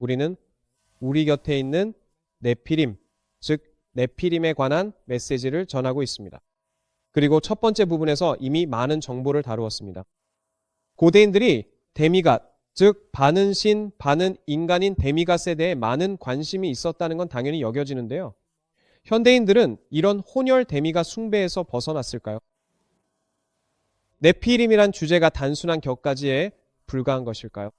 우리는 우리 곁에 있는 네피림, 즉 네피림에 관한 메시지를 전하고 있습니다. 그리고 첫 번째 부분에서 이미 많은 정보를 다루었습니다. 고대인들이 데미갓, 즉 반은 신, 반은 인간인 데미갓에 대해 많은 관심이 있었다는 건 당연히 여겨지는데요. 현대인들은 이런 혼혈 데미갓 숭배에서 벗어났을까요? 네피림이란 주제가 단순한 격가지에 불과한 것일까요?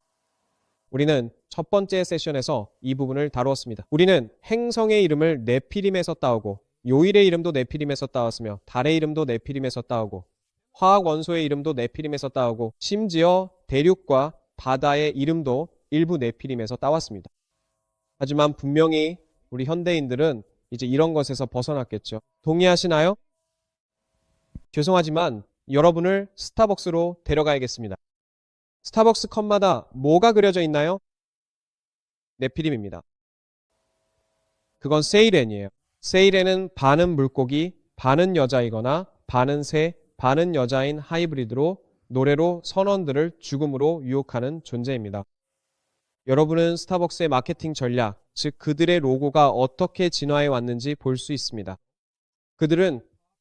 우리는 첫 번째 세션에서 이 부분을 다루었습니다. 우리는 행성의 이름을 네피림에서 따오고 요일의 이름도 네피림에서 따왔으며 달의 이름도 네피림에서 따오고 화학 원소의 이름도 네피림에서 따오고 심지어 대륙과 바다의 이름도 일부 네피림에서 따왔습니다. 하지만 분명히 우리 현대인들은 이제 이런 것에서 벗어났겠죠. 동의하시나요? 죄송하지만 여러분을 스타벅스로 데려가야겠습니다. 스타벅스 컵마다 뭐가 그려져 있나요? 네피림입니다. 그건 세이렌이에요. 세이렌은 반은 물고기, 반은 여자이거나 반은 새, 반은 여자인 하이브리드로 노래로 선원들을 죽음으로 유혹하는 존재입니다. 여러분은 스타벅스의 마케팅 전략, 즉 그들의 로고가 어떻게 진화해 왔는지 볼 수 있습니다. 그들은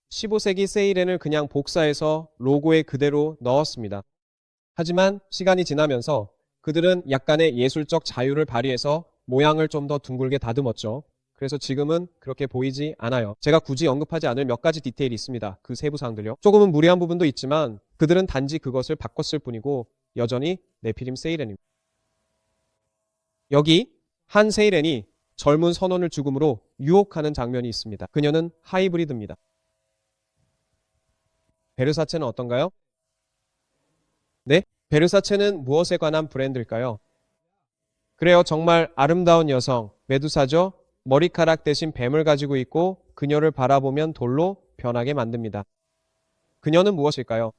15세기 세이렌을 그냥 복사해서 로고에 그대로 넣었습니다. 하지만 시간이 지나면서 그들은 약간의 예술적 자유를 발휘해서 모양을 좀 더 둥글게 다듬었죠. 그래서 지금은 그렇게 보이지 않아요. 제가 굳이 언급하지 않을 몇 가지 디테일이 있습니다. 그 세부 사항들요. 조금은 무리한 부분도 있지만 그들은 단지 그것을 바꿨을 뿐이고 여전히 네피림 세이렌입니다. 여기 한 세이렌이 젊은 선원을 죽음으로 유혹하는 장면이 있습니다. 그녀는 하이브리드입니다. 베르사체는 어떤가요? 네? 베르사체는 무엇에 관한 브랜드일까요? 그래요. 정말 아름다운 여성, 메두사죠. 머리카락 대신 뱀을 가지고 있고 그녀를 바라보면 돌로 변하게 만듭니다. 그녀는 무엇일까요?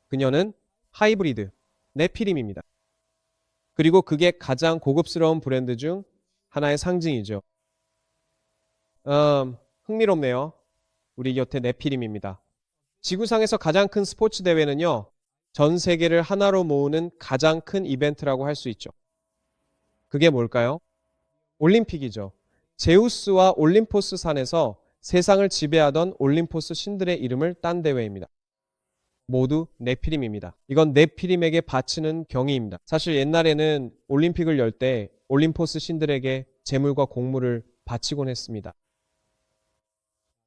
그녀는 하이브리드, 네피림입니다. 그리고 그게 가장 고급스러운 브랜드 중 하나의 상징이죠. 흥미롭네요. 우리 곁에 네피림입니다. 지구상에서 가장 큰 스포츠 대회는요. 전 세계를 하나로 모으는 가장 큰 이벤트라고 할 수 있죠. 그게 뭘까요? 올림픽이죠. 제우스와 올림포스 산에서 세상을 지배하던 올림포스 신들의 이름을 딴 대회입니다. 모두 네피림입니다. 이건 네피림에게 바치는 경의입니다. 사실 옛날에는 올림픽을 열 때 올림포스 신들에게 재물과 곡물을 바치곤 했습니다.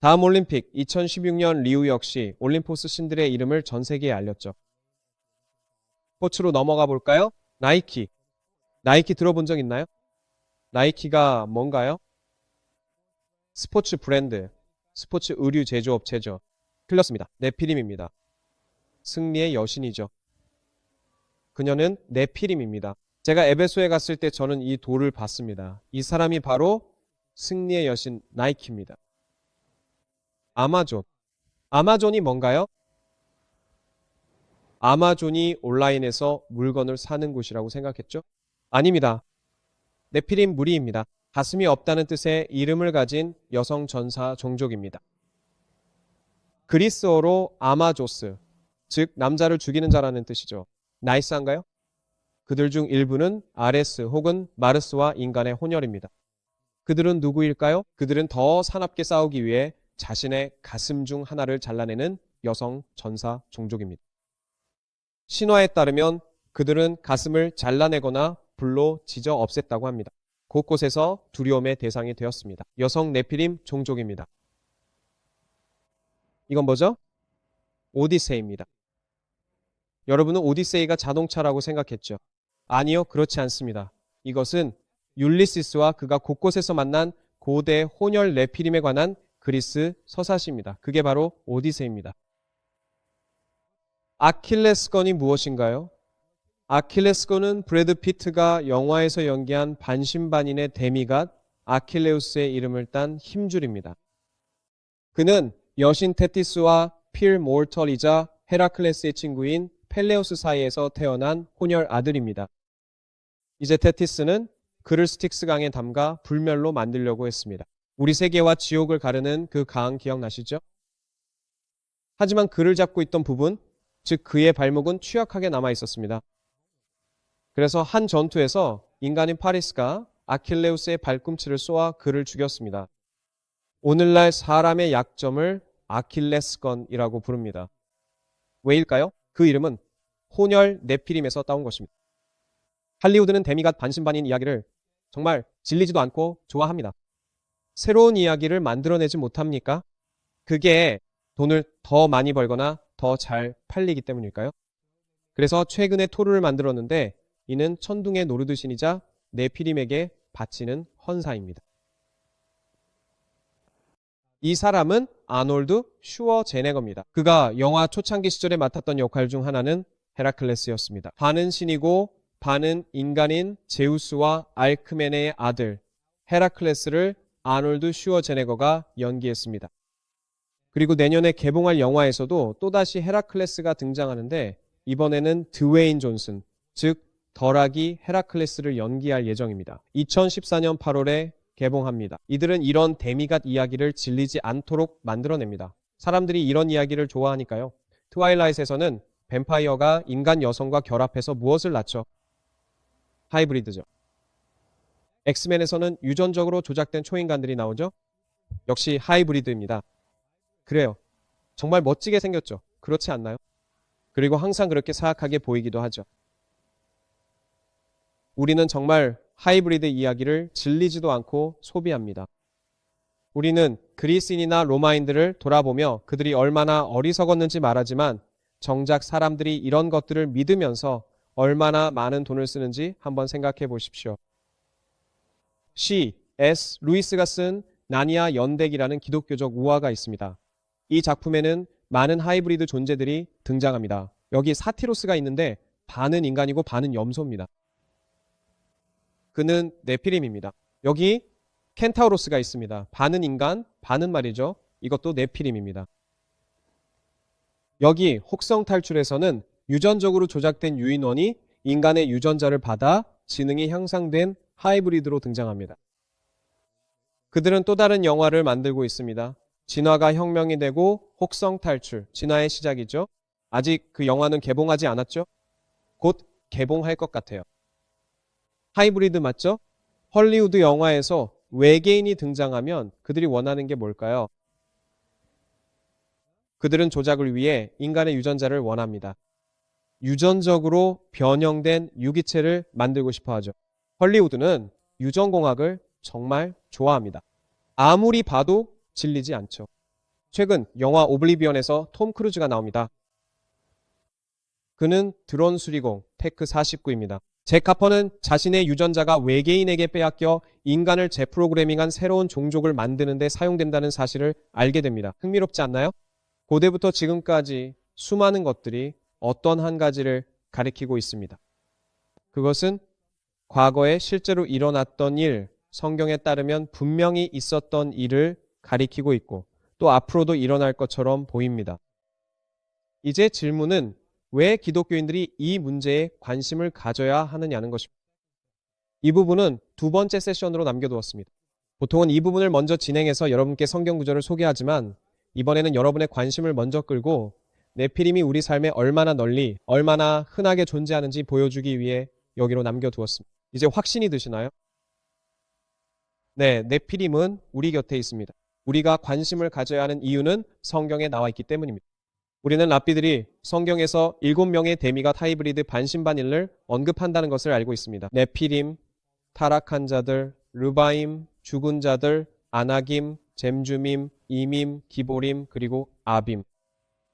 다음 올림픽 2016년 리우 역시 올림포스 신들의 이름을 전 세계에 알렸죠. 스포츠로 넘어가 볼까요? 나이키. 나이키 들어본 적 있나요? 나이키가 뭔가요? 스포츠 브랜드, 스포츠 의류 제조업체죠. 틀렸습니다. 네피림입니다. 승리의 여신이죠. 그녀는 네피림입니다. 제가 에베소에 갔을 때 저는 이 돌을 봤습니다. 이 사람이 바로 승리의 여신 나이키입니다. 아마존. 아마존이 뭔가요? 아마존이 온라인에서 물건을 사는 곳이라고 생각했죠? 아닙니다. 네피림 무리입니다. 가슴이 없다는 뜻의 이름을 가진 여성 전사 종족입니다. 그리스어로 아마조스, 즉 남자를 죽이는 자라는 뜻이죠. 나이스한가요? 그들 중 일부는 아레스 혹은 마르스와 인간의 혼혈입니다. 그들은 누구일까요? 그들은 더 사납게 싸우기 위해 자신의 가슴 중 하나를 잘라내는 여성 전사 종족입니다. 신화에 따르면 그들은 가슴을 잘라내거나 불로 지져 없앴다고 합니다. 곳곳에서 두려움의 대상이 되었습니다. 여성 네피림 종족입니다. 이건 뭐죠? 오디세이입니다. 여러분은 오디세이가 자동차라고 생각했죠? 아니요, 그렇지 않습니다. 이것은 율리시스와 그가 곳곳에서 만난 고대 혼혈 네피림에 관한 그리스 서사시입니다. 그게 바로 오디세이입니다. 아킬레스건이 무엇인가요? 아킬레스건은 브래드 피트가 영화에서 연기한 반신반인의 데미갓 아킬레우스의 이름을 딴 힘줄입니다. 그는 여신 테티스와 필 모르털이자 헤라클레스의 친구인 펠레우스 사이에서 태어난 혼혈 아들입니다. 이제 테티스는 그를 스틱스 강에 담가 불멸로 만들려고 했습니다. 우리 세계와 지옥을 가르는 그 강 기억나시죠? 하지만 그를 잡고 있던 부분, 즉 그의 발목은 취약하게 남아 있었습니다. 그래서 한 전투에서 인간인 파리스가 아킬레우스의 발꿈치를 쏘아 그를 죽였습니다. 오늘날 사람의 약점을 아킬레스건이라고 부릅니다. 왜일까요? 그 이름은 혼혈 네피림에서 따온 것입니다. 할리우드는 데미갓 반신반인 이야기를 정말 질리지도 않고 좋아합니다. 새로운 이야기를 만들어내지 못합니까? 그게 돈을 더 많이 벌거나 더 잘 팔리기 때문일까요? 그래서 최근에 토르를 만들었는데 이는 천둥의 노르드신이자 네피림에게 바치는 헌사입니다. 이 사람은 아놀드 슈워제네거입니다. 그가 영화 초창기 시절에 맡았던 역할 중 하나는 헤라클레스였습니다. 반은 신이고 반은 인간인 제우스와 알크메네의 아들 헤라클레스를 아놀드 슈워제네거가 연기했습니다. 그리고 내년에 개봉할 영화에서도 또다시 헤라클레스가 등장하는데 이번에는 드웨인 존슨, 즉 덜하기 헤라클레스를 연기할 예정입니다. 2014년 8월에 개봉합니다. 이들은 이런 데미갓 이야기를 질리지 않도록 만들어냅니다. 사람들이 이런 이야기를 좋아하니까요. 트와일라잇에서는 뱀파이어가 인간 여성과 결합해서 무엇을 낳죠? 하이브리드죠. 엑스맨에서는 유전적으로 조작된 초인간들이 나오죠? 역시 하이브리드입니다. 그래요. 정말 멋지게 생겼죠? 그렇지 않나요? 그리고 항상 그렇게 사악하게 보이기도 하죠. 우리는 정말 하이브리드 이야기를 질리지도 않고 소비합니다. 우리는 그리스인이나 로마인들을 돌아보며 그들이 얼마나 어리석었는지 말하지만 정작 사람들이 이런 것들을 믿으면서 얼마나 많은 돈을 쓰는지 한번 생각해 보십시오. C.S. 루이스가 쓴 나니아 연대기라는 기독교적 우화가 있습니다. 이 작품에는 많은 하이브리드 존재들이 등장합니다. 여기 사티로스가 있는데 반은 인간이고 반은 염소입니다. 그는 네피림입니다. 여기 켄타우로스가 있습니다. 반은 인간, 반은 말이죠. 이것도 네피림입니다. 여기 혹성 탈출에서는 유전적으로 조작된 유인원이 인간의 유전자를 받아 지능이 향상된 하이브리드로 등장합니다. 그들은 또 다른 영화를 만들고 있습니다. 진화가 혁명이 되고 혹성 탈출, 진화의 시작이죠. 아직 그 영화는 개봉하지 않았죠? 곧 개봉할 것 같아요. 하이브리드 맞죠? 헐리우드 영화에서 외계인이 등장하면 그들이 원하는 게 뭘까요? 그들은 조작을 위해 인간의 유전자를 원합니다. 유전적으로 변형된 유기체를 만들고 싶어 하죠. 헐리우드는 유전공학을 정말 좋아합니다. 아무리 봐도 질리지 않죠. 최근 영화 오블리비언에서 톰 크루즈가 나옵니다. 그는 드론 수리공 테크 49입니다. 잭 카퍼는 자신의 유전자가 외계인에게 빼앗겨 인간을 재프로그래밍한 새로운 종족을 만드는 데 사용된다는 사실을 알게 됩니다. 흥미롭지 않나요? 고대부터 지금까지 수많은 것들이 어떤 한 가지를 가리키고 있습니다. 그것은 과거에 실제로 일어났던 일, 성경에 따르면 분명히 있었던 일을 가리키고 있고 또 앞으로도 일어날 것처럼 보입니다. 이제 질문은 왜 기독교인들이 이 문제에 관심을 가져야 하느냐는 것입니다. 이 부분은 두 번째 세션으로 남겨두었습니다. 보통은 이 부분을 먼저 진행해서 여러분께 성경 구절을 소개하지만 이번에는 여러분의 관심을 먼저 끌고 네피림이 우리 삶에 얼마나 널리, 얼마나 흔하게 존재하는지 보여주기 위해 여기로 남겨두었습니다. 이제 확신이 드시나요? 네, 네피림은 우리 곁에 있습니다. 우리가 관심을 가져야 하는 이유는 성경에 나와 있기 때문입니다. 우리는 랍비들이 성경에서 7명의 데미갓 하이브리드 반신반인을 언급한다는 것을 알고 있습니다. 네피림, 타락한 자들, 르바임, 죽은 자들, 아나김, 잼주밈, 이밈, 기보림, 그리고 아빔.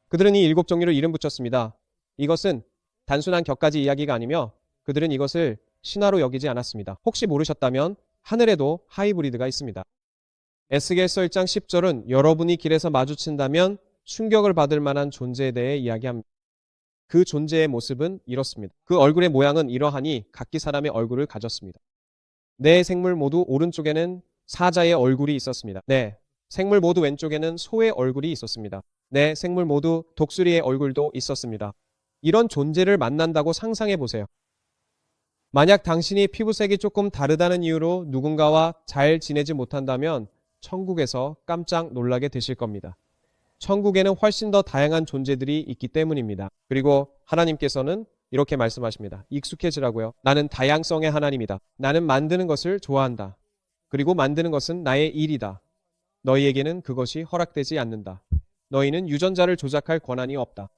그들은 이 7종류를 이름 붙였습니다. 이것은 단순한 격가지 이야기가 아니며 그들은 이것을 신화로 여기지 않았습니다. 혹시 모르셨다면 하늘에도 하이브리드가 있습니다. 에스겔서 1장 10절은 여러분이 길에서 마주친다면 충격을 받을 만한 존재에 대해 이야기합니다. 그 존재의 모습은 이렇습니다. 그 얼굴의 모양은 이러하니 각기 사람의 얼굴을 가졌습니다. 네 생물 모두 오른쪽에는 사자의 얼굴이 있었습니다. 네, 생물 모두 왼쪽에는 소의 얼굴이 있었습니다. 네, 생물 모두 독수리의 얼굴도 있었습니다. 이런 존재를 만난다고 상상해 보세요. 만약 당신이 피부색이 조금 다르다는 이유로 누군가와 잘 지내지 못한다면 천국에서 깜짝 놀라게 되실 겁니다. 천국에는 훨씬 더 다양한 존재들이 있기 때문입니다. 그리고 하나님께서는 이렇게 말씀하십니다. 익숙해지라고요. 나는 다양성의 하나님이다. 나는 만드는 것을 좋아한다. 그리고 만드는 것은 나의 일이다. 너희에게는 그것이 허락되지 않는다. 너희는 유전자를 조작할 권한이 없다.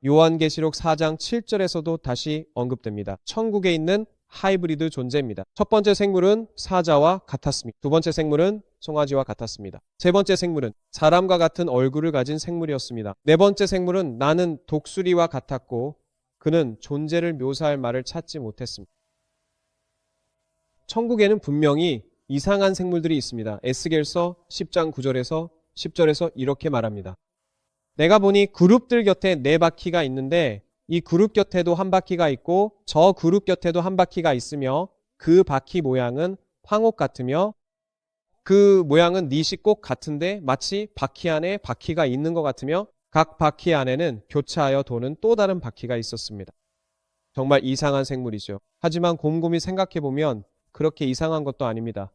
요한계시록 4장 7절에서도 다시 언급됩니다. 천국에 있는 하이브리드 존재입니다. 첫 번째 생물은 사자와 같았습니다. 두 번째 생물은 송아지와 같았습니다. 세 번째 생물은 사람과 같은 얼굴을 가진 생물이었습니다. 네 번째 생물은 나는 독수리와 같았고 그는 존재를 묘사할 말을 찾지 못했습니다. 천국에는 분명히 이상한 생물들이 있습니다. 에스겔서 10장 9절에서 10절에서 이렇게 말합니다. 내가 보니 그룹들 곁에 4바퀴가 있는데 이 그룹 곁에도 한 바퀴가 있고 저 그룹 곁에도 한 바퀴가 있으며 그 바퀴 모양은 황옥 같으며 그 모양은 닛이 꼭 같은데 마치 바퀴 안에 바퀴가 있는 것 같으며 각 바퀴 안에는 교차하여 도는 또 다른 바퀴가 있었습니다. 정말 이상한 생물이죠. 하지만 곰곰이 생각해보면 그렇게 이상한 것도 아닙니다.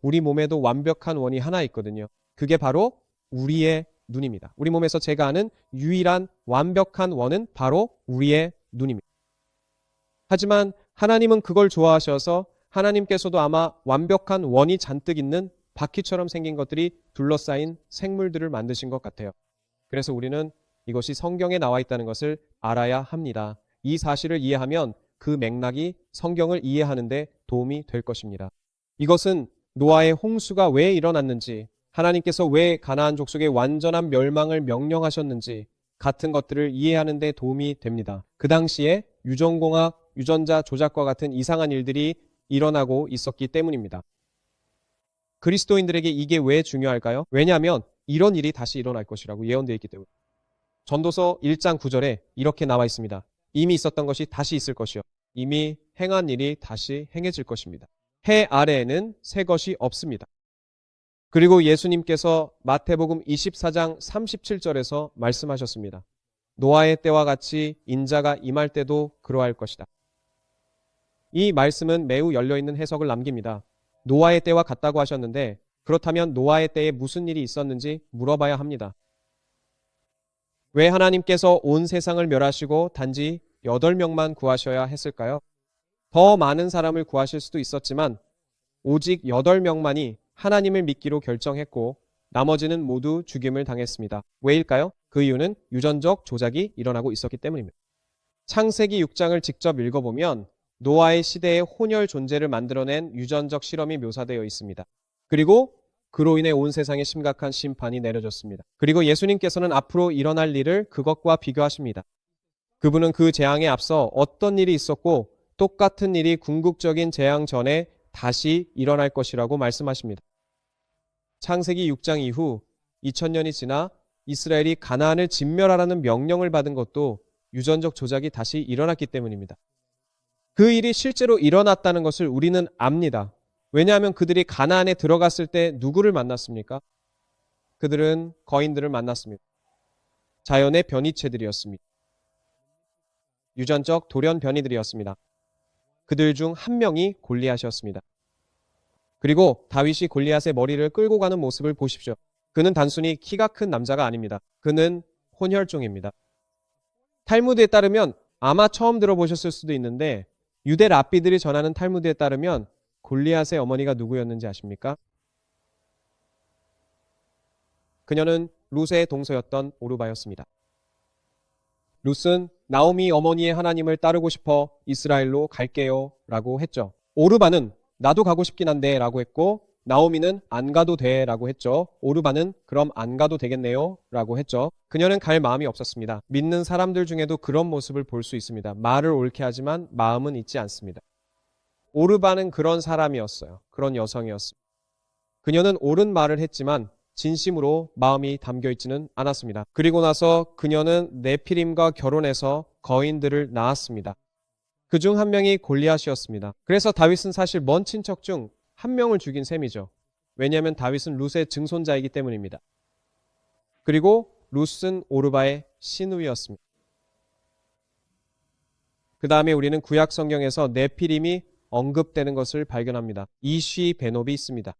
우리 몸에도 완벽한 원이 하나 있거든요. 그게 바로 우리의 눈입니다. 우리 몸에서 제가 아는 유일한 완벽한 원은 바로 우리의 눈입니다. 하지만 하나님은 그걸 좋아하셔서 하나님께서도 아마 완벽한 원이 잔뜩 있는 바퀴처럼 생긴 것들이 둘러싸인 생물들을 만드신 것 같아요. 그래서 우리는 이것이 성경에 나와 있다는 것을 알아야 합니다. 이 사실을 이해하면 그 맥락이 성경을 이해하는 데 도움이 될 것입니다. 이것은 노아의 홍수가 왜 일어났는지, 하나님께서 왜 가나안 족속의 완전한 멸망을 명령하셨는지 같은 것들을 이해하는 데 도움이 됩니다. 그 당시에 유전공학, 유전자 조작과 같은 이상한 일들이 일어나고 있었기 때문입니다. 그리스도인들에게 이게 왜 중요할까요? 왜냐하면 이런 일이 다시 일어날 것이라고 예언되어 있기 때문에. 전도서 1장 9절에 이렇게 나와 있습니다. 이미 있었던 것이 다시 있을 것이요. 이미 행한 일이 다시 행해질 것입니다. 해 아래에는 새 것이 없습니다. 그리고 예수님께서 마태복음 24장 37절에서 말씀하셨습니다. 노아의 때와 같이 인자가 임할 때도 그러할 것이다. 이 말씀은 매우 열려있는 해석을 남깁니다. 노아의 때와 같다고 하셨는데 그렇다면 노아의 때에 무슨 일이 있었는지 물어봐야 합니다. 왜 하나님께서 온 세상을 멸하시고 단지 8명만 구하셔야 했을까요? 더 많은 사람을 구하실 수도 있었지만 오직 8명만이 하나님을 믿기로 결정했고 나머지는 모두 죽임을 당했습니다. 왜일까요? 그 이유는 유전적 조작이 일어나고 있었기 때문입니다. 창세기 6장을 직접 읽어보면 노아의 시대의 혼혈 존재를 만들어낸 유전적 실험이 묘사되어 있습니다. 그리고 그로 인해 온 세상에 심각한 심판이 내려졌습니다. 그리고 예수님께서는 앞으로 일어날 일을 그것과 비교하십니다. 그분은 그 재앙에 앞서 어떤 일이 있었고 똑같은 일이 궁극적인 재앙 전에 다시 일어날 것이라고 말씀하십니다. 창세기 6장 이후 2000년이 지나 이스라엘이 가나안을 진멸하라는 명령을 받은 것도 유전적 조작이 다시 일어났기 때문입니다. 그 일이 실제로 일어났다는 것을 우리는 압니다. 왜냐하면 그들이 가나안에 들어갔을 때 누구를 만났습니까? 그들은 거인들을 만났습니다. 자연의 변이체들이었습니다. 유전적 돌연 변이들이었습니다. 그들 중 한 명이 골리앗이었습니다. 그리고 다윗이 골리앗의 머리를 끌고 가는 모습을 보십시오. 그는 단순히 키가 큰 남자가 아닙니다. 그는 혼혈종입니다. 탈무드에 따르면 아마 처음 들어보셨을 수도 있는데 유대 랍비들이 전하는 탈무드에 따르면 골리앗의 어머니가 누구였는지 아십니까? 그녀는 룻의 동서였던 오르바였습니다. 룻은 나오미 어머니의 하나님을 따르고 싶어 이스라엘로 갈게요 라고 했죠. 오르바는 나도 가고 싶긴 한데 라고 했고 나오미는 안 가도 돼 라고 했죠. 오르바는 그럼 안 가도 되겠네요 라고 했죠. 그녀는 갈 마음이 없었습니다. 믿는 사람들 중에도 그런 모습을 볼 수 있습니다. 말을 옳게 하지만 마음은 있지 않습니다. 오르바는 그런 사람이었어요. 그런 여성이었습니다. 그녀는 옳은 말을 했지만 진심으로 마음이 담겨있지는 않았습니다. 그리고 나서 그녀는 네피림과 결혼해서 거인들을 낳았습니다. 그중 한 명이 골리앗이었습니다. 그래서 다윗은 사실 먼 친척 중 한 명을 죽인 셈이죠. 왜냐하면 다윗은 룻의 증손자이기 때문입니다. 그리고 룻은 오르바의 시누이였습니다. 그 다음에 우리는 구약 성경에서 네피림이 언급되는 것을 발견합니다. 이쉬 베노비 있습니다.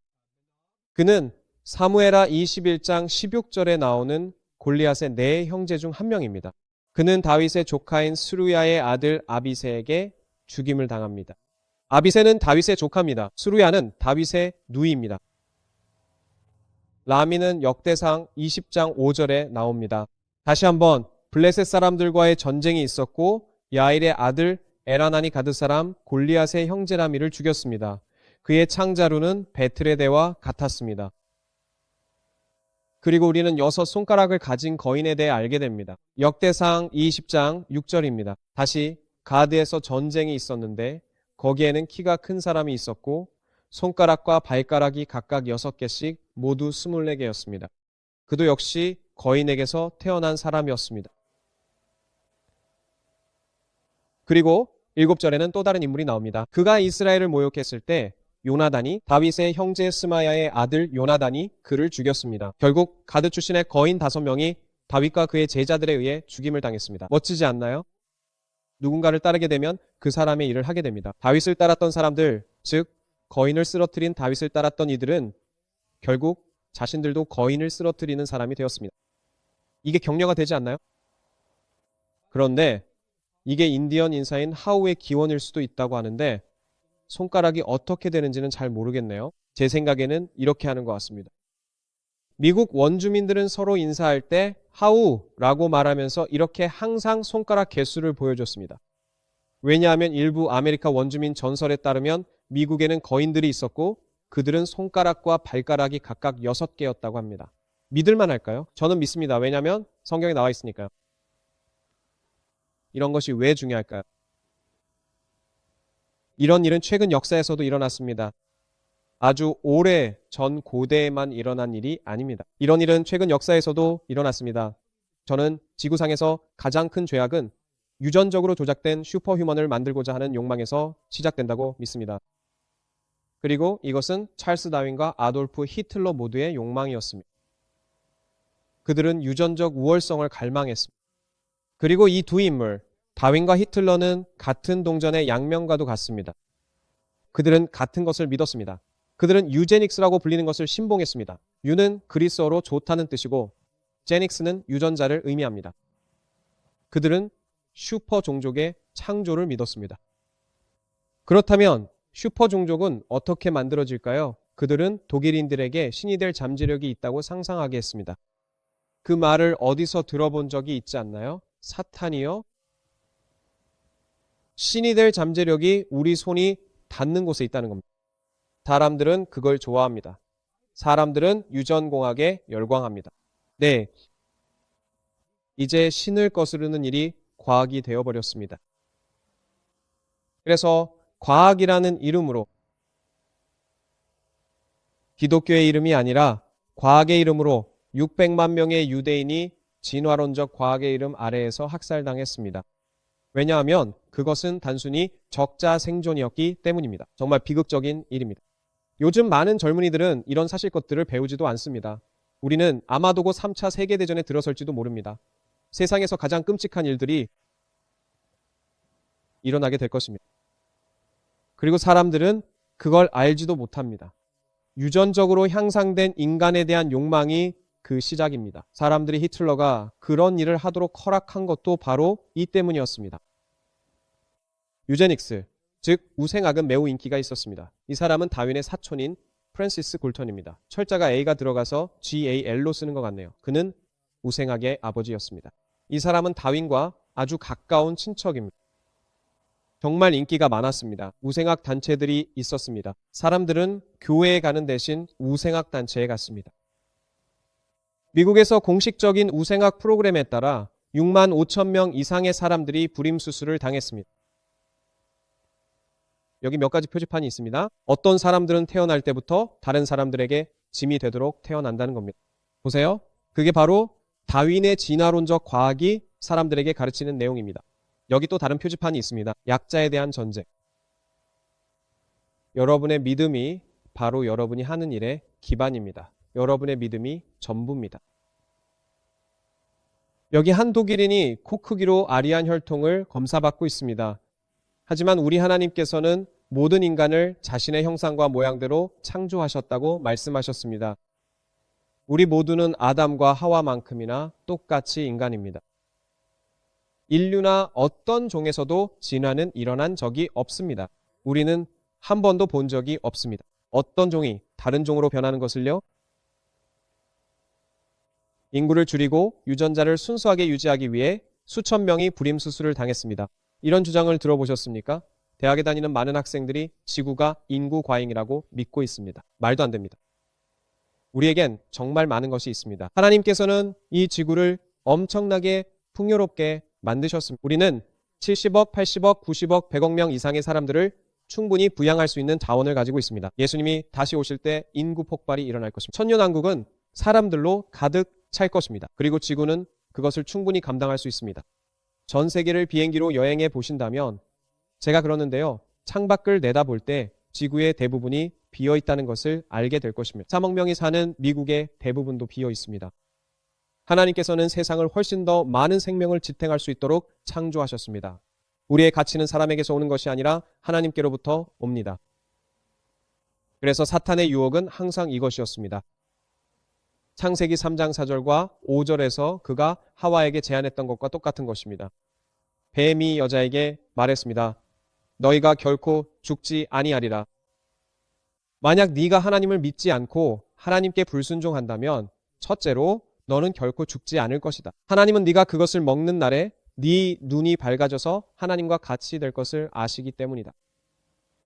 그는 사무엘하 21장 16절에 나오는 골리앗의 네 형제 중 한 명입니다. 그는 다윗의 조카인 스루야의 아들 아비새에게 죽임을 당합니다. 아비새는 다윗의 조카입니다. 스루야는 다윗의 누이입니다. 라미는 역대상 20장 5절에 나옵니다. 다시 한번 블레셋 사람들과의 전쟁이 있었고 야일의 아들 에라나니 가드 사람 골리앗의 형제 라미를 죽였습니다. 그의 창자루는 베트레데와 같았습니다. 그리고 우리는 6손가락을 가진 거인에 대해 알게 됩니다. 역대상 20장 6절입니다. 다시 가드에서 전쟁이 있었는데 거기에는 키가 큰 사람이 있었고 손가락과 발가락이 각각 6개씩 모두 24개였습니다. 그도 역시 거인에게서 태어난 사람이었습니다. 그리고 7절에는 또 다른 인물이 나옵니다. 그가 이스라엘을 모욕했을 때 요나단이 다윗의 형제 스마야의 아들 요나단이 그를 죽였습니다. 결국 가드 출신의 거인 5명이 다윗과 그의 제자들에 의해 죽임을 당했습니다. 멋지지 않나요? 누군가를 따르게 되면 그 사람의 일을 하게 됩니다. 다윗을 따랐던 사람들, 즉 거인을 쓰러뜨린 다윗을 따랐던 이들은 결국 자신들도 거인을 쓰러뜨리는 사람이 되었습니다. 이게 격려가 되지 않나요? 그런데 이게 인디언 인사인 하우의 기원일 수도 있다고 하는데 손가락이 어떻게 되는지는 잘 모르겠네요. 제 생각에는 이렇게 하는 것 같습니다. 미국 원주민들은 서로 인사할 때 하우라고 말하면서 이렇게 항상 손가락 개수를 보여줬습니다. 왜냐하면 일부 아메리카 원주민 전설에 따르면 미국에는 거인들이 있었고 그들은 손가락과 발가락이 각각 6개였다고 합니다. 믿을만 할까요? 저는 믿습니다. 왜냐하면 성경에 나와 있으니까요. 이런 것이 왜 중요할까요? 이런 일은 최근 역사에서도 일어났습니다. 아주 오래 전 고대에만 일어난 일이 아닙니다. 이런 일은 최근 역사에서도 일어났습니다. 저는 지구상에서 가장 큰 죄악은 유전적으로 조작된 슈퍼휴먼을 만들고자 하는 욕망에서 시작된다고 믿습니다. 그리고 이것은 찰스 다윈과 아돌프 히틀러 모두의 욕망이었습니다. 그들은 유전적 우월성을 갈망했습니다. 그리고 이 두 인물, 다윈과 히틀러는 같은 동전의 양면과도 같습니다. 그들은 같은 것을 믿었습니다. 그들은 유제닉스라고 불리는 것을 신봉했습니다. 유는 그리스어로 좋다는 뜻이고 제닉스는 유전자를 의미합니다. 그들은 슈퍼 종족의 창조를 믿었습니다. 그렇다면 슈퍼 종족은 어떻게 만들어질까요? 그들은 독일인들에게 신이 될 잠재력이 있다고 상상하게 했습니다. 그 말을 어디서 들어본 적이 있지 않나요? 사탄이요? 신이 될 잠재력이 우리 손이 닿는 곳에 있다는 겁니다. 사람들은 그걸 좋아합니다. 사람들은 유전공학에 열광합니다. 네, 이제 신을 거스르는 일이 과학이 되어버렸습니다. 그래서 과학이라는 이름으로 기독교의 이름이 아니라 과학의 이름으로 600만 명의 유대인이 진화론적 과학의 이름 아래에서 학살당했습니다. 왜냐하면 그것은 단순히 적자 생존이었기 때문입니다. 정말 비극적인 일입니다. 요즘 많은 젊은이들은 이런 사실 것들을 배우지도 않습니다. 우리는 아마도 3차 세계대전에 들어설지도 모릅니다. 세상에서 가장 끔찍한 일들이 일어나게 될 것입니다. 그리고 사람들은 그걸 알지도 못합니다. 유전적으로 향상된 인간에 대한 욕망이 그 시작입니다. 사람들이 히틀러가 그런 일을 하도록 허락한 것도 바로 이 때문이었습니다. 유제닉스, 즉 우생학은 매우 인기가 있었습니다. 이 사람은 다윈의 사촌인 프랜시스 골턴입니다. 철자가 A가 들어가서 GAL로 쓰는 것 같네요. 그는 우생학의 아버지였습니다. 이 사람은 다윈과 아주 가까운 친척입니다. 정말 인기가 많았습니다. 우생학 단체들이 있었습니다. 사람들은 교회에 가는 대신 우생학 단체에 갔습니다. 미국에서 공식적인 우생학 프로그램에 따라 6만 5천 명 이상의 사람들이 불임수술을 당했습니다. 여기 몇 가지 표지판이 있습니다. 어떤 사람들은 태어날 때부터 다른 사람들에게 짐이 되도록 태어난다는 겁니다. 보세요. 그게 바로 다윈의 진화론적 과학이 사람들에게 가르치는 내용입니다. 여기 또 다른 표지판이 있습니다. 약자에 대한 전쟁. 여러분의 믿음이 바로 여러분이 하는 일의 기반입니다. 여러분의 믿음이 전부입니다. 여기 한 독일인이 코 크기로 아리안 혈통을 검사받고 있습니다. 하지만 우리 하나님께서는 모든 인간을 자신의 형상과 모양대로 창조하셨다고 말씀하셨습니다. 우리 모두는 아담과 하와만큼이나 똑같이 인간입니다. 인류나 어떤 종에서도 진화는 일어난 적이 없습니다. 우리는 한 번도 본 적이 없습니다. 어떤 종이 다른 종으로 변하는 것을요? 인구를 줄이고 유전자를 순수하게 유지하기 위해 수천 명이 불임수술을 당했습니다. 이런 주장을 들어보셨습니까? 대학에 다니는 많은 학생들이 지구가 인구 과잉이라고 믿고 있습니다. 말도 안 됩니다. 우리에겐 정말 많은 것이 있습니다. 하나님께서는 이 지구를 엄청나게 풍요롭게 만드셨습니다. 우리는 70억, 80억, 90억, 100억 명 이상의 사람들을 충분히 부양할 수 있는 자원을 가지고 있습니다. 예수님이 다시 오실 때 인구 폭발이 일어날 것입니다. 천년왕국은 사람들로 가득 찰 것입니다. 그리고 지구는 그것을 충분히 감당할 수 있습니다. 전 세계를 비행기로 여행해 보신다면 제가 그러는데요. 창밖을 내다볼 때 지구의 대부분이 비어 있다는 것을 알게 될 것입니다. 3억 명이 사는 미국의 대부분도 비어 있습니다. 하나님께서는 세상을 훨씬 더 많은 생명을 지탱할 수 있도록 창조하셨습니다. 우리의 가치는 사람에게서 오는 것이 아니라 하나님께로부터 옵니다. 그래서 사탄의 유혹은 항상 이것이었습니다. 창세기 3장 4절과 5절에서 그가 하와에게 제안했던 것과 똑같은 것입니다. 뱀이 여자에게 말했습니다. 너희가 결코 죽지 아니하리라. 만약 네가 하나님을 믿지 않고 하나님께 불순종한다면 첫째로 너는 결코 죽지 않을 것이다. 하나님은 네가 그것을 먹는 날에 네 눈이 밝아져서 하나님과 같이 될 것을 아시기 때문이다.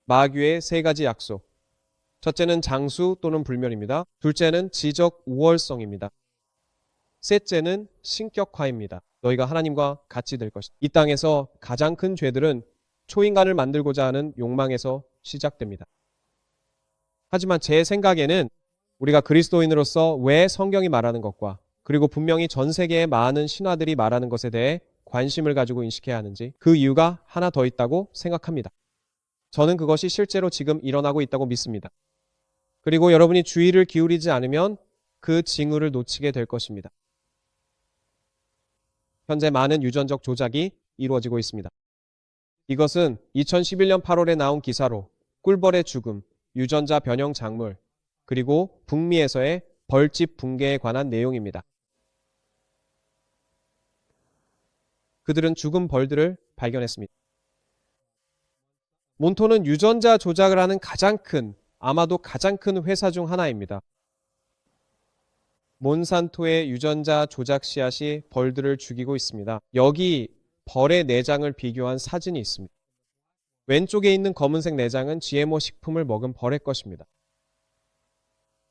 마귀의 세 가지 약속. 첫째는 장수 또는 불멸입니다. 둘째는 지적 우월성입니다. 셋째는 신격화입니다. 너희가 하나님과 같이 될 것이다. 이 땅에서 가장 큰 죄들은 초인간을 만들고자 하는 욕망에서 시작됩니다. 하지만 제 생각에는 우리가 그리스도인으로서 왜 성경이 말하는 것과 그리고 분명히 전 세계의 많은 신화들이 말하는 것에 대해 관심을 가지고 인식해야 하는지 그 이유가 하나 더 있다고 생각합니다. 저는 그것이 실제로 지금 일어나고 있다고 믿습니다. 그리고 여러분이 주의를 기울이지 않으면 그 징후를 놓치게 될 것입니다. 현재 많은 유전적 조작이 이루어지고 있습니다. 이것은 2011년 8월에 나온 기사로 꿀벌의 죽음, 유전자 변형 작물, 그리고 북미에서의 벌집 붕괴에 관한 내용입니다. 그들은 죽은 벌들을 발견했습니다. 몬토는 유전자 조작을 하는 아마도 가장 큰 회사 중 하나입니다. 몬산토의 유전자 조작 씨앗이 벌들을 죽이고 있습니다. 여기 벌의 내장을 비교한 사진이 있습니다. 왼쪽에 있는 검은색 내장은 GMO 식품을 먹은 벌의 것입니다.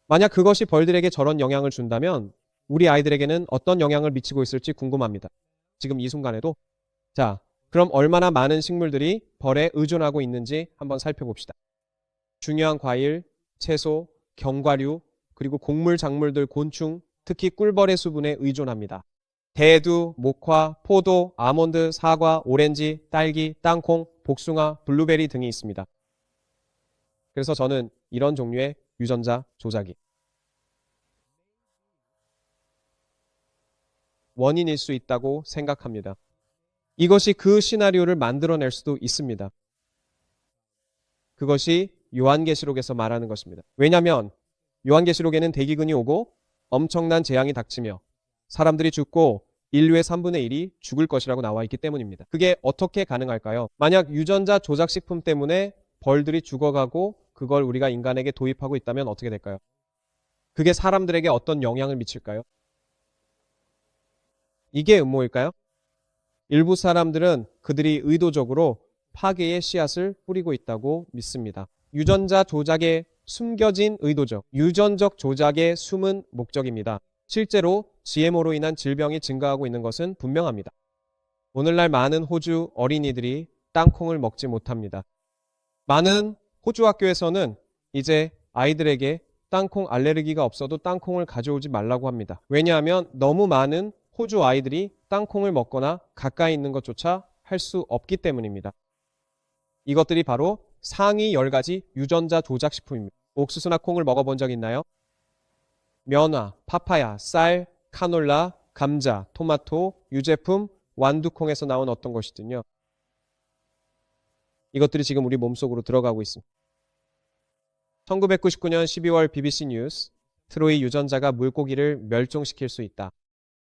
만약 그것이 벌들에게 저런 영향을 준다면 우리 아이들에게는 어떤 영향을 미치고 있을지 궁금합니다. 지금 이 순간에도. 자, 그럼 얼마나 많은 식물들이 벌에 의존하고 있는지 한번 살펴봅시다. 중요한 과일, 채소, 견과류, 그리고 곡물, 작물들, 곤충, 특히 꿀벌의 수분에 의존합니다. 대두, 목화, 포도, 아몬드, 사과, 오렌지, 딸기, 땅콩, 복숭아, 블루베리 등이 있습니다. 그래서 저는 이런 종류의 유전자 조작이 원인일 수 있다고 생각합니다. 이것이 그 시나리오를 만들어낼 수도 있습니다. 그것이 요한계시록에서 말하는 것입니다. 왜냐하면 요한계시록에는 대기근이 오고 엄청난 재앙이 닥치며 사람들이 죽고 인류의 3분의 1이 죽을 것이라고 나와 있기 때문입니다. 그게 어떻게 가능할까요? 만약 유전자 조작식품 때문에 벌들이 죽어가고 그걸 우리가 인간에게 도입하고 있다면 어떻게 될까요? 그게 사람들에게 어떤 영향을 미칠까요? 이게 음모일까요? 일부 사람들은 그들이 의도적으로 파괴의 씨앗을 뿌리고 있다고 믿습니다. 유전자 조작의 숨겨진 의도죠. 유전적 조작의 숨은 목적입니다. 실제로 GMO로 인한 질병이 증가하고 있는 것은 분명합니다. 오늘날 많은 호주 어린이들이 땅콩을 먹지 못합니다. 많은 호주 학교에서는 이제 아이들에게 땅콩 알레르기가 없어도 땅콩을 가져오지 말라고 합니다. 왜냐하면 너무 많은 호주 아이들이 땅콩을 먹거나 가까이 있는 것조차 할 수 없기 때문입니다. 이것들이 바로 상위 10가지 유전자 조작 식품입니다. 옥수수나 콩을 먹어본 적 있나요? 면화, 파파야, 쌀, 카놀라, 감자, 토마토, 유제품, 완두콩에서 나온 어떤 것이든요. 이것들이 지금 우리 몸속으로 들어가고 있습니다. 1999년 12월 BBC 뉴스, 트로이 유전자가 물고기를 멸종시킬 수 있다.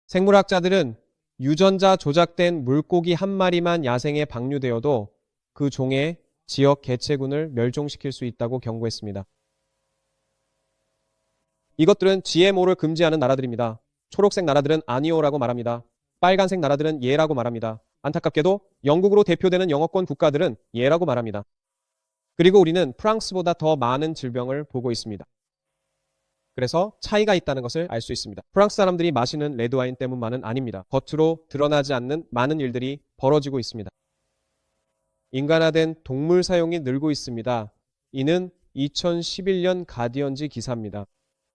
생물학자들은 유전자 조작된 물고기 한 마리만 야생에 방류되어도 그 종의 지역 개체군을 멸종시킬 수 있다고 경고했습니다. 이것들은 GMO를 금지하는 나라들입니다. 초록색 나라들은 아니오라고 말합니다. 빨간색 나라들은 예라고 말합니다. 안타깝게도 영국으로 대표되는 영어권 국가들은 예라고 말합니다. 그리고 우리는 프랑스보다 더 많은 질병을 보고 있습니다. 그래서 차이가 있다는 것을 알 수 있습니다. 프랑스 사람들이 마시는 레드와인 때문만은 아닙니다. 겉으로 드러나지 않는 많은 일들이 벌어지고 있습니다. 인간화된 동물 사용이 늘고 있습니다. 이는 2011년 가디언지 기사입니다.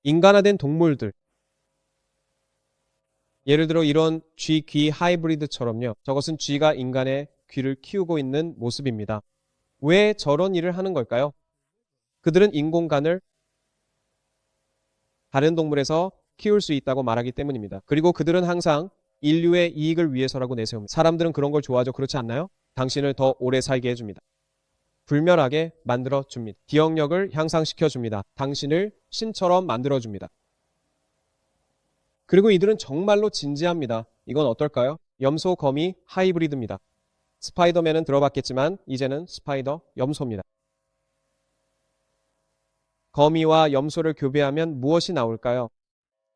인간화된 동물들. 예를 들어 이런 쥐-귀 하이브리드처럼요. 저것은 쥐가 인간의 귀를 키우고 있는 모습입니다. 왜 저런 일을 하는 걸까요? 그들은 인공간을 다른 동물에서 키울 수 있다고 말하기 때문입니다. 그리고 그들은 항상 인류의 이익을 위해서라고 내세웁니다. 사람들은 그런 걸 좋아하죠. 그렇지 않나요? 당신을 더 오래 살게 해줍니다. 불멸하게 만들어줍니다. 기억력을 향상시켜줍니다. 당신을 신처럼 만들어줍니다. 그리고 이들은 정말로 진지합니다. 이건 어떨까요? 염소 거미 하이브리드입니다. 스파이더맨은 들어봤겠지만 이제는 스파이더 염소입니다. 거미와 염소를 교배하면 무엇이 나올까요?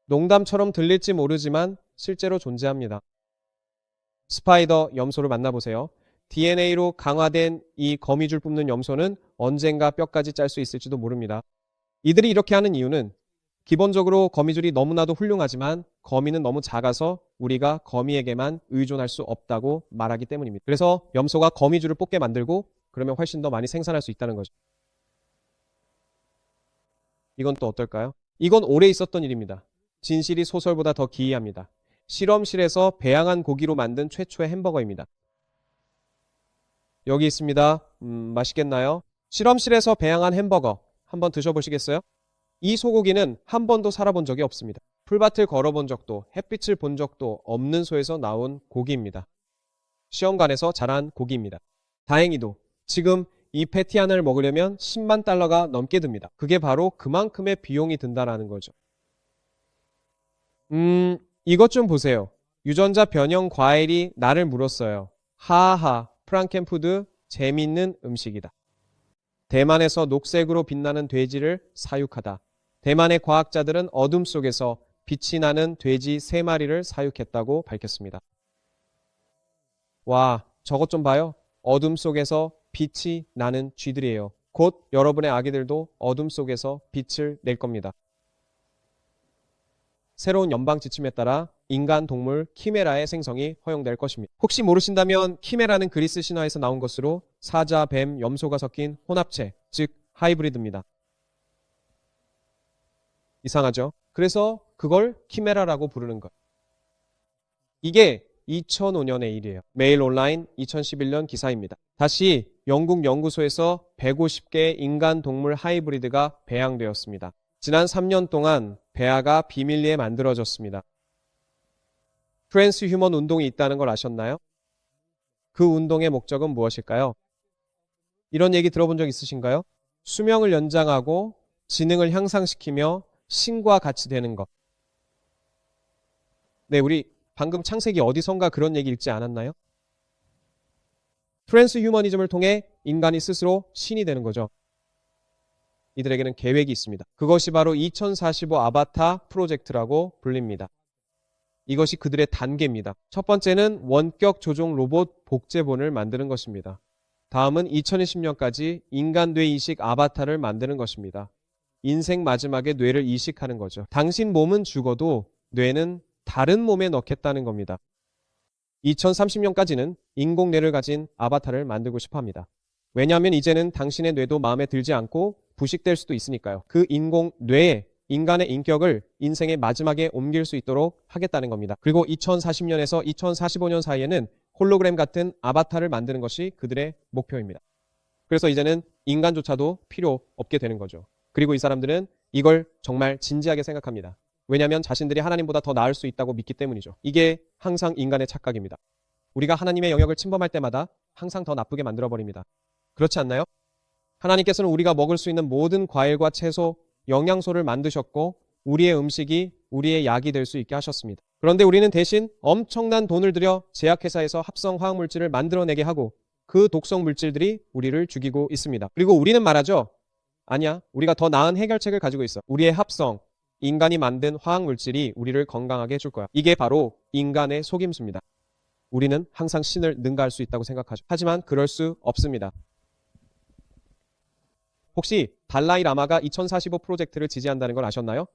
농담처럼 들릴지 모르지만 실제로 존재합니다. 스파이더 염소를 만나보세요. DNA로 강화된 이 거미줄 뿜는 염소는 언젠가 뼈까지 짤 수 있을지도 모릅니다. 이들이 이렇게 하는 이유는 기본적으로 거미줄이 너무나도 훌륭하지만 거미는 너무 작아서 우리가 거미에게만 의존할 수 없다고 말하기 때문입니다. 그래서 염소가 거미줄을 뽑게 만들고 그러면 훨씬 더 많이 생산할 수 있다는 거죠. 이건 또 어떨까요? 이건 오래 있었던 일입니다. 진실이 소설보다 더 기이합니다. 실험실에서 배양한 고기로 만든 최초의 햄버거입니다. 여기 있습니다. 맛있겠나요? 실험실에서 배양한 햄버거 한번 드셔보시겠어요? 이 소고기는 한 번도 살아본 적이 없습니다. 풀밭을 걸어본 적도 햇빛을 본 적도 없는 소에서 나온 고기입니다. 시험관에서 자란 고기입니다. 다행히도 지금 이 패티 하나를 먹으려면 10만 달러가 넘게 듭니다. 그게 바로 그만큼의 비용이 든다는 거죠. 이것 좀 보세요. 유전자 변형 과일이 나를 물었어요. 하하, 프랑켄푸드 재밌는 음식이다. 대만에서 녹색으로 빛나는 돼지를 사육하다. 대만의 과학자들은 어둠 속에서 빛이 나는 돼지 3마리를 사육했다고 밝혔습니다. 와, 저것 좀 봐요. 어둠 속에서 빛이 나는 쥐들이에요. 곧 여러분의 아기들도 어둠 속에서 빛을 낼 겁니다. 새로운 연방 지침에 따라 인간 동물 키메라의 생성이 허용될 것입니다. 혹시 모르신다면 키메라는 그리스 신화에서 나온 것으로 사자, 뱀, 염소가 섞인 혼합체, 즉 하이브리드입니다. 이상하죠? 그래서 그걸 키메라라고 부르는 것. 이게 2005년의 일이에요. 메일 온라인 2011년 기사입니다. 다시 영국 연구소에서 150개의 인간 동물 하이브리드가 배양되었습니다. 지난 3년 동안 배아가 비밀리에 만들어졌습니다. 트랜스휴먼 운동이 있다는 걸 아셨나요? 그 운동의 목적은 무엇일까요? 이런 얘기 들어본 적 있으신가요? 수명을 연장하고 지능을 향상시키며 신과 같이 되는 것. 네, 우리 방금 창세기 어디선가 그런 얘기 읽지 않았나요? 트랜스휴머니즘을 통해 인간이 스스로 신이 되는 거죠. 이들에게는 계획이 있습니다. 그것이 바로 2045 아바타 프로젝트라고 불립니다. 이것이 그들의 단계입니다. 첫 번째는 원격 조종 로봇 복제본을 만드는 것입니다. 다음은 2020년까지 인간 뇌 이식 아바타를 만드는 것입니다. 인생 마지막에 뇌를 이식하는 거죠. 당신 몸은 죽어도 뇌는 다른 몸에 넣겠다는 겁니다. 2030년까지는 인공뇌를 가진 아바타를 만들고 싶어 합니다. 왜냐하면 이제는 당신의 뇌도 마음에 들지 않고 부식될 수도 있으니까요. 그 인공뇌에 인간의 인격을 인생의 마지막에 옮길 수 있도록 하겠다는 겁니다. 그리고 2040년에서 2045년 사이에는 홀로그램 같은 아바타를 만드는 것이 그들의 목표입니다. 그래서 이제는 인간조차도 필요 없게 되는 거죠. 그리고 이 사람들은 이걸 정말 진지하게 생각합니다. 왜냐하면 자신들이 하나님보다 더 나을 수 있다고 믿기 때문이죠. 이게 항상 인간의 착각입니다. 우리가 하나님의 영역을 침범할 때마다 항상 더 나쁘게 만들어버립니다. 그렇지 않나요? 하나님께서는 우리가 먹을 수 있는 모든 과일과 채소, 영양소를 만드셨고 우리의 음식이 우리의 약이 될 수 있게 하셨습니다. 그런데 우리는 대신 엄청난 돈을 들여 제약회사에서 합성 화학물질을 만들어내게 하고 그 독성 물질들이 우리를 죽이고 있습니다. 그리고 우리는 말하죠. 아니야, 우리가 더 나은 해결책을 가지고 있어. 우리의 합성, 인간이 만든 화학물질이 우리를 건강하게 해줄 거야. 이게 바로 인간의 속임수입니다. 우리는 항상 신을 능가할 수 있다고 생각하죠. 하지만 그럴 수 없습니다. 혹시 달라이 라마가 2045 프로젝트를 지지한다는 걸 아셨나요?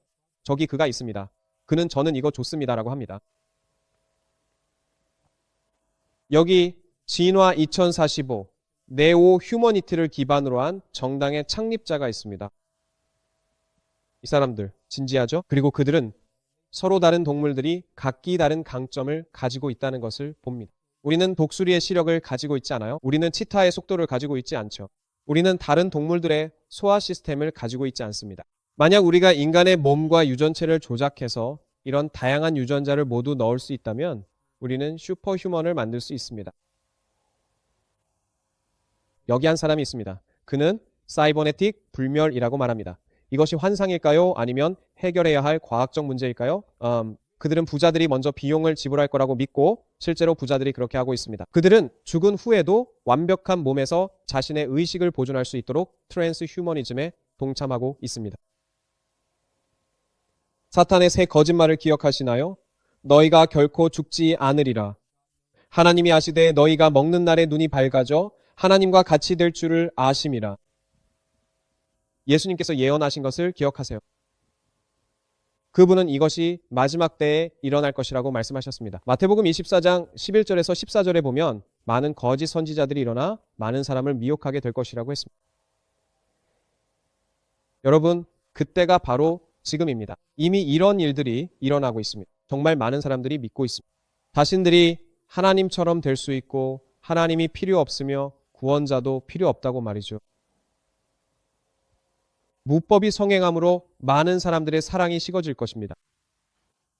저기 그가 있습니다. 그는 저는 이거 좋습니다라고 합니다. 여기 진화 2045 네오 휴머니티를 기반으로 한 정당의 창립자가 있습니다. 이 사람들 진지하죠? 그리고 그들은 서로 다른 동물들이 각기 다른 강점을 가지고 있다는 것을 봅니다. 우리는 독수리의 시력을 가지고 있지 않아요? 우리는 치타의 속도를 가지고 있지 않죠. 우리는 다른 동물들의 소화 시스템을 가지고 있지 않습니다. 만약 우리가 인간의 몸과 유전체를 조작해서 이런 다양한 유전자를 모두 넣을 수 있다면 우리는 슈퍼휴먼을 만들 수 있습니다. 여기 한 사람이 있습니다. 그는 사이버네틱 불멸이라고 말합니다. 이것이 환상일까요? 아니면 해결해야 할 과학적 문제일까요? 그들은 부자들이 먼저 비용을 지불할 거라고 믿고 실제로 부자들이 그렇게 하고 있습니다. 그들은 죽은 후에도 완벽한 몸에서 자신의 의식을 보존할 수 있도록 트랜스 휴머니즘에 동참하고 있습니다. 사탄의 새 거짓말을 기억하시나요? 너희가 결코 죽지 않으리라. 하나님이 아시되 너희가 먹는 날에 눈이 밝아져 하나님과 같이 될 줄을 아심이라. 예수님께서 예언하신 것을 기억하세요. 그분은 이것이 마지막 때에 일어날 것이라고 말씀하셨습니다. 마태복음 24장 11절에서 14절에 보면 많은 거짓 선지자들이 일어나 많은 사람을 미혹하게 될 것이라고 했습니다. 여러분, 그때가 바로 지금입니다. 이미 이런 일들이 일어나고 있습니다. 정말 많은 사람들이 믿고 있습니다. 자신들이 하나님처럼 될 수 있고 하나님이 필요 없으며 구원자도 필요 없다고 말이죠. 무법이 성행함으로 많은 사람들의 사랑이 식어질 것입니다.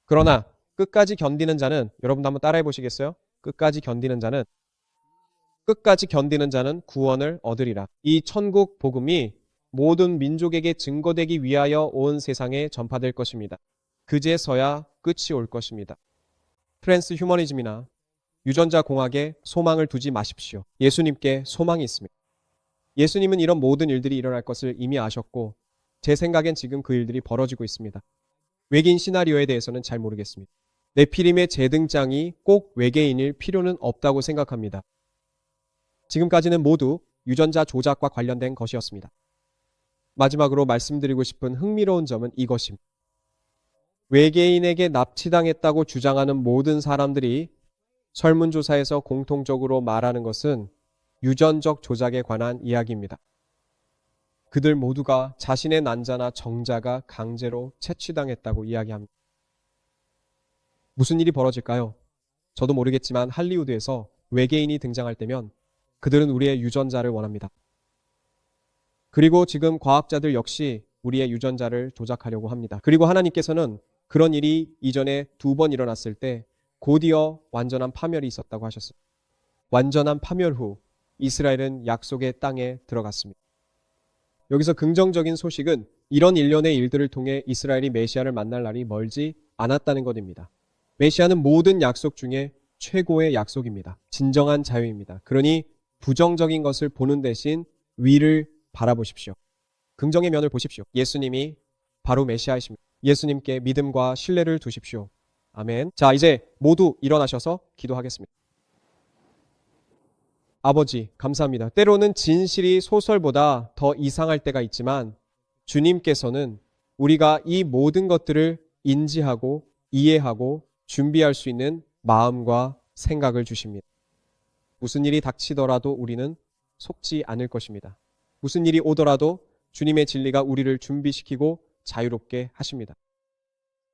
그러나 끝까지 견디는 자는, 여러분도 한번 따라해 보시겠어요? 끝까지 견디는 자는 구원을 얻으리라. 이 천국 복음이 모든 민족에게 증거되기 위하여 온 세상에 전파될 것입니다. 그제서야 끝이 올 것입니다. 트랜스 휴머니즘이나 유전자 공학에 소망을 두지 마십시오. 예수님께 소망이 있습니다. 예수님은 이런 모든 일들이 일어날 것을 이미 아셨고 제 생각엔 지금 그 일들이 벌어지고 있습니다. 외계인 시나리오에 대해서는 잘 모르겠습니다. 네피림의 재등장이 꼭 외계인일 필요는 없다고 생각합니다. 지금까지는 모두 유전자 조작과 관련된 것이었습니다. 마지막으로 말씀드리고 싶은 흥미로운 점은 이것입니다. 외계인에게 납치당했다고 주장하는 모든 사람들이 설문조사에서 공통적으로 말하는 것은 유전적 조작에 관한 이야기입니다. 그들 모두가 자신의 난자나 정자가 강제로 채취당했다고 이야기합니다. 무슨 일이 벌어질까요? 저도 모르겠지만 할리우드에서 외계인이 등장할 때면 그들은 우리의 유전자를 원합니다. 그리고 지금 과학자들 역시 우리의 유전자를 조작하려고 합니다. 그리고 하나님께서는 그런 일이 이전에 2번 일어났을 때 곧이어 완전한 파멸이 있었다고 하셨습니다. 완전한 파멸 후 이스라엘은 약속의 땅에 들어갔습니다. 여기서 긍정적인 소식은 이런 일련의 일들을 통해 이스라엘이 메시아를 만날 날이 멀지 않았다는 것입니다. 메시아는 모든 약속 중에 최고의 약속입니다. 진정한 자유입니다. 그러니 부정적인 것을 보는 대신 위를 바라보십시오. 긍정의 면을 보십시오. 예수님이 바로 메시아이십니다. 예수님께 믿음과 신뢰를 두십시오. 아멘. 자, 이제 모두 일어나셔서 기도하겠습니다. 아버지, 감사합니다. 때로는 진실이 소설보다 더 이상할 때가 있지만 주님께서는 우리가 이 모든 것들을 인지하고 이해하고 준비할 수 있는 마음과 생각을 주십니다. 무슨 일이 닥치더라도 우리는 속지 않을 것입니다. 무슨 일이 오더라도 주님의 진리가 우리를 준비시키고 자유롭게 하십니다.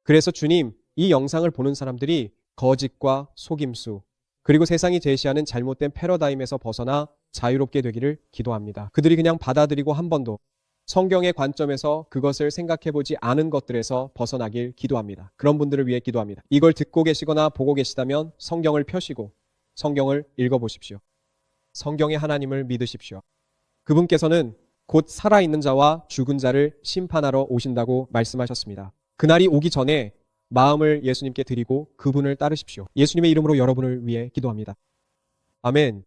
그래서 주님, 이 영상을 보는 사람들이 거짓과 속임수, 그리고 세상이 제시하는 잘못된 패러다임에서 벗어나 자유롭게 되기를 기도합니다. 그들이 그냥 받아들이고 한 번도 성경의 관점에서 그것을 생각해보지 않은 것들에서 벗어나길 기도합니다. 그런 분들을 위해 기도합니다. 이걸 듣고 계시거나 보고 계시다면 성경을 펴시고 성경을 읽어보십시오. 성경의 하나님을 믿으십시오. 그분께서는 곧 살아있는 자와 죽은 자를 심판하러 오신다고 말씀하셨습니다. 그날이 오기 전에 마음을 예수님께 드리고 그분을 따르십시오. 예수님의 이름으로 여러분을 위해 기도합니다. 아멘.